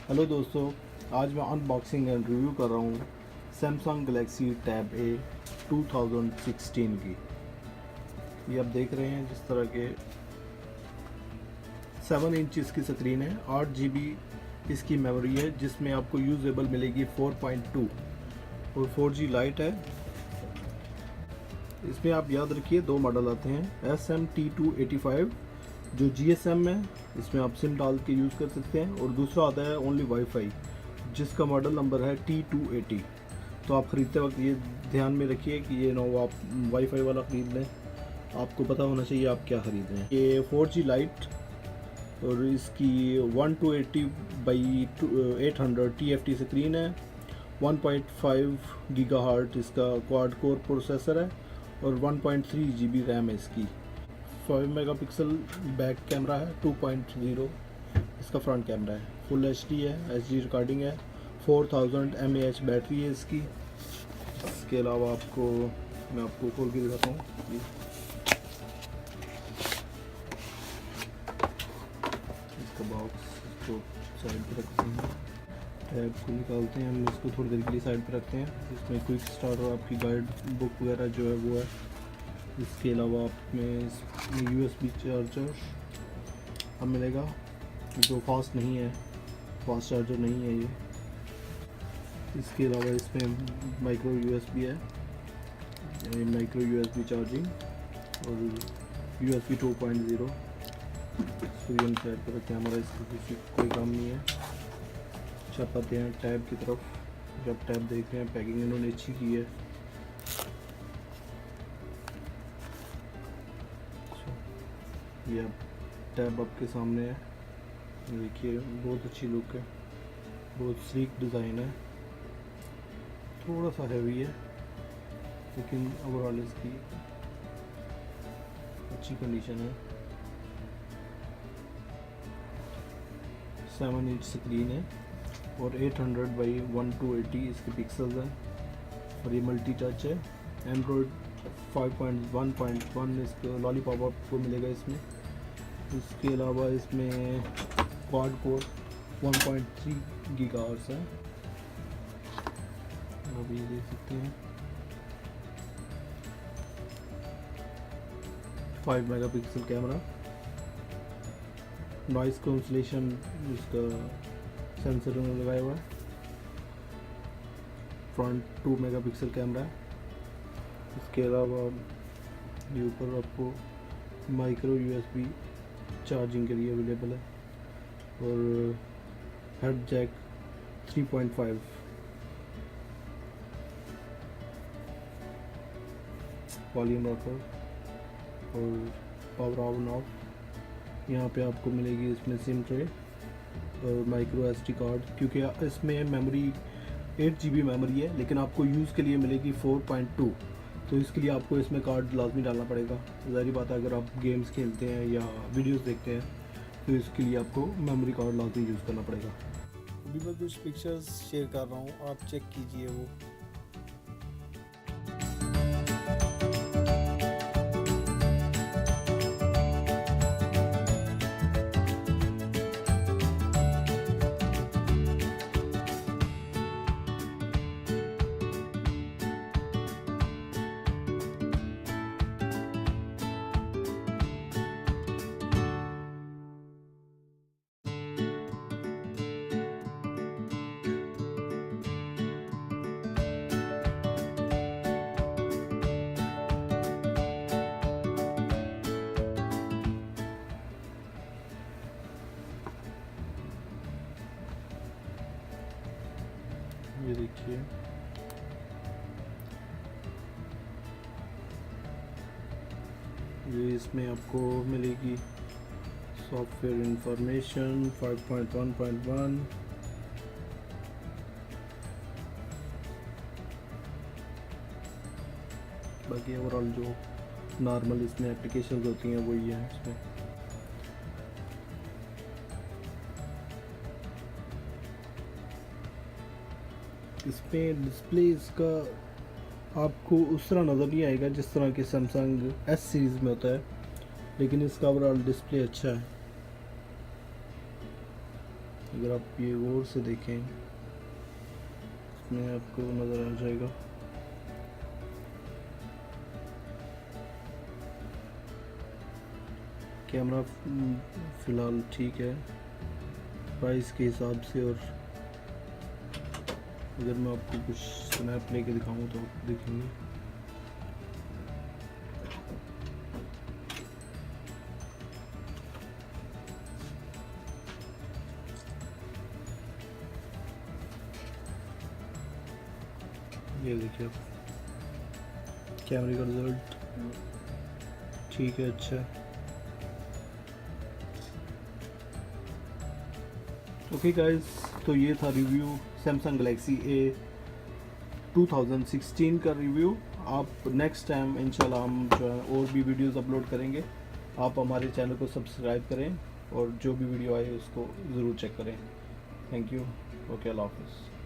Hello दोस्तों, आज मैं अनबॉक्सिंग एंड रिव्यू कर रहा हूँ सैमसंग गलेक्सी टैब ए 2016 की। ये आप देख रहे हैं जिस तरह के 7 इंच इसकी स्क्रीन है, 8 GB इसकी मेमोरी है जिसमें आपको यूजेबल मिलेगी 4.2 और 4G लाइट है। इसमें आप याद रखिए दो मॉडल आते हैं, SM-T285 जो GSM है, इसमें आप सिम डाल के यूज़ कर सकते हैं, और दूसरा आता है ओनली वाईफाई जिसका मॉडल नंबर है T280। तो आप ख़रीदते वक्त ये ध्यान में रखिए कि ये ना आप वाईफाई वाला ख़रीद लें, आपको पता होना चाहिए आप क्या ख़रीद रहे हैं। ये 4G लाइट और इसकी 1280x800 TFT स्क्रीन है, 1.5 गीगाहर्ट्ज़ इसका क्वाड कोर प्रोसेसर है और 1.3 GB रैम है इसकी। 5 मेगापिक्सल बैक कैमरा है, 2.0 इसका फ्रंट कैमरा है, फुल HD है, HD रिकॉर्डिंग है, 4000 mAh बैटरी है इसकी। इसके अलावा मैं आपको खोल के दिखाता हूँ। इसका बॉक्स इसको साइड पे रखते हैं, टैब को निकालते हैं, हम इसको थोड़ी देर के लिए साइड पे रखते हैं। इसमें क्विक स्टार्ट और आपकी गाइड बुक वगैरह जो है वो है। इसके अलावा आप में USB चार्जर अब मिलेगा जो फास्ट नहीं है, फास्ट चार्जर नहीं है ये। इसके अलावा इसमें माइक्रो USB है, माइक्रो USB चार्जिंग और USB 2.0। स्क्रीन साइड पर कैमरा इसका किसी कोई काम नहीं है। अच्छा आते हैं टैब की तरफ। जब टैब देख रहे हैं, पैकिंग इन्होंने अच्छी की है। ये टैब आपके सामने है, देखिए बहुत अच्छी लुक है, बहुत स्लीक डिज़ाइन है, थोड़ा सा हैवी है लेकिन ओवरऑल इसकी अच्छी कंडीशन है। 7 इंच स्क्रीन है और 800x1280 इसके पिक्सल्स हैं और ये मल्टी टच है। एंड्रॉयड 5.1.1 इसका लॉलीपॉप आपको मिलेगा इसमें। इसके अलावा इसमें क्वाड कोर 1.3 गीगाहर्ट्ज़ है, आप ये देख सकते हैं। 5 मेगापिक्सल कैमरा, नॉइस कैंसलेशन इसका सेंसर लगाया हुआ है, फ्रंट 2 मेगापिक्सल कैमरा है। इसके अलावा ये ऊपर आपको माइक्रो USB चार्जिंग के लिए अवेलेबल है और हेड जैक 3.5। वॉल्यूम रॉकर और पावर ऑन ऑफ। यहाँ पे आपको मिलेगी इसमें सिम ट्रे और माइक्रो SD कार्ड, क्योंकि इसमें मेमोरी 8 GB मेमोरी है लेकिन आपको यूज़ के लिए मिलेगी 4.2, तो इसके लिए आपको इसमें कार्ड लाजमी डालना पड़ेगा। ज़ाहिर बात है अगर आप गेम्स खेलते हैं या वीडियोस देखते हैं तो इसके लिए आपको मेमोरी कार्ड लाजमी यूज़ करना पड़ेगा। अभी मैं कुछ पिक्चर्स शेयर कर रहा हूँ, आप चेक कीजिए वो। ये देखिए ये इसमें आपको मिलेगी सॉफ्टवेयर इंफॉर्मेशन 5.1.1। बाकी ओवरऑल जो नॉर्मल इसमें एप्लीकेशंस होती हैं वही है इसमें। इसमें डिस्प्ले इसका आपको उस तरह नज़र नहीं आएगा जिस तरह के सैमसंग S सीरीज़ में होता है, लेकिन इसका ओवरऑल डिस्प्ले अच्छा है। अगर आप ये गौर से देखें इसमें आपको नज़र आ जाएगा। कैमरा फ़िलहाल ठीक है प्राइस के हिसाब से, और अगर मैं आपको कुछ स्नैप लेके दिखाऊं तो आप देखेंगे। ये देखिए कैमरे का रिज़ल्ट ठीक है, अच्छा है। ओके गाइस, तो ये था रिव्यू सैमसंग गैलेक्सी ए 2016 का रिव्यू। आप नेक्स्ट टाइम इंशाल्लाह हम जो है और भी वीडियोस अपलोड करेंगे। आप हमारे चैनल को सब्सक्राइब करें और जो भी वीडियो आए उसको ज़रूर चेक करें। Thank you. ओके, अल्लाह हाफ़िज़।